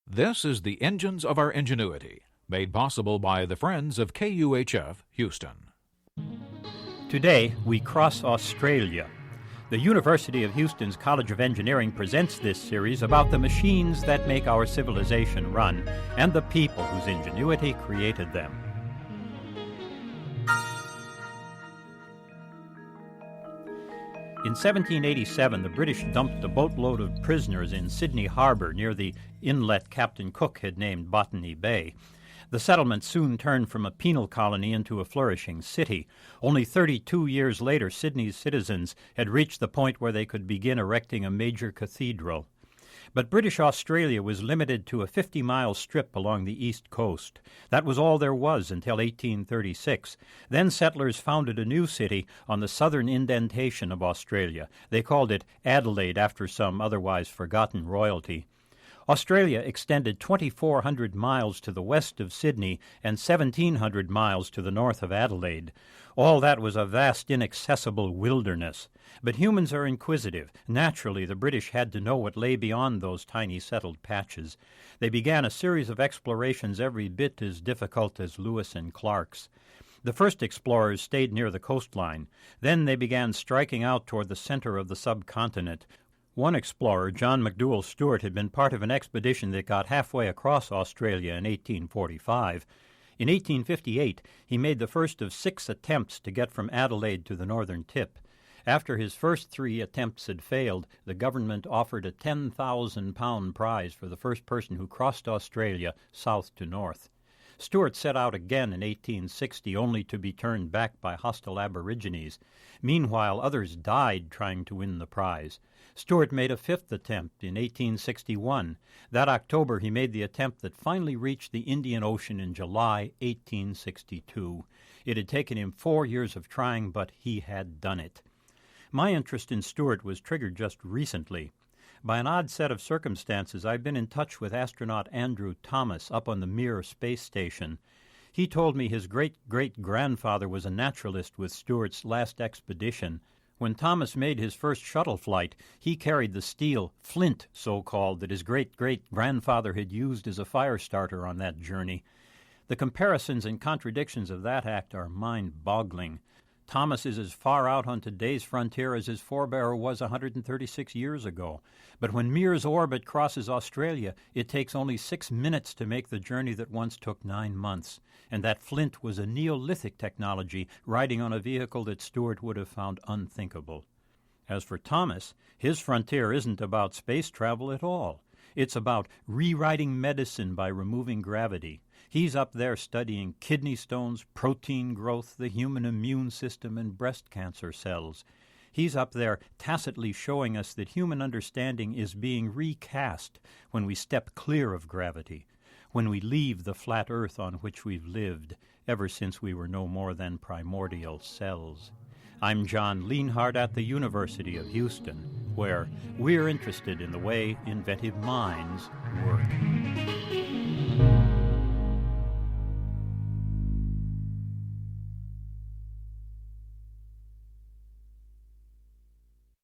This is the Engines of Our Ingenuity, made possible by the Friends of KUHF Houston. Today, we cross Australia. The University of Houston's College of Engineering presents this series about the machines that make our civilization run and the people whose ingenuity created them. In 1787, the British dumped a boatload of prisoners in Sydney Harbor near the inlet Captain Cook had named Botany Bay. The settlement soon turned from a penal colony into a flourishing city. Only 32 years later, Sydney's citizens had reached the point where they could begin erecting a major cathedral. But British Australia was limited to a 50-mile strip along the east coast. That was all there was until 1836. Then settlers founded a new city on the southern indentation of Australia. They called it Adelaide after some otherwise forgotten royalty. Australia extended 2,400 miles to the west of Sydney and 1,700 miles to the north of Adelaide. All that was a vast, inaccessible wilderness. But humans are inquisitive. Naturally, the British had to know what lay beyond those tiny settled patches. They began a series of explorations every bit as difficult as Lewis and Clark's. The first explorers stayed near the coastline. Then they began striking out toward the center of the subcontinent. One explorer, John McDouall Stuart, had been part of an expedition that got halfway across Australia in 1845. In 1858, he made the first of 6 attempts to get from Adelaide to the northern tip. After his first 3 attempts had failed, the government offered a £10,000 prize for the first person who crossed Australia south to north. Stuart set out again in 1860, only to be turned back by hostile aborigines. Meanwhile, others died trying to win the prize. Stuart made a 5th attempt in 1861. That October, he made the attempt that finally reached the Indian Ocean in July 1862. It had taken him 4 years of trying, but he had done it. My interest in Stuart was triggered just recently. By an odd set of circumstances, I've been in touch with astronaut Andrew Thomas up on the Mir space station. He told me his great-great-grandfather was a naturalist with Stuart's last expedition. When Thomas made his first shuttle flight, he carried the steel flint, so-called, that his great-great-grandfather had used as a fire starter on that journey. The comparisons and contradictions of that act are mind-boggling. Thomas is as far out on today's frontier as his forebearer was 136 years ago. But when Mir's orbit crosses Australia, it takes only 6 minutes to make the journey that once took 9 months. And that flint was a Neolithic technology riding on a vehicle that Stuart would have found unthinkable. As for Thomas, his frontier isn't about space travel at all. It's about rewriting medicine by removing gravity. He's up there studying kidney stones, protein growth, the human immune system, and breast cancer cells. He's up there tacitly showing us that human understanding is being recast when we step clear of gravity, when we leave the flat earth on which we've lived ever since we were no more than primordial cells. I'm John Lienhardt at the University of Houston, where we're interested in the way inventive minds work.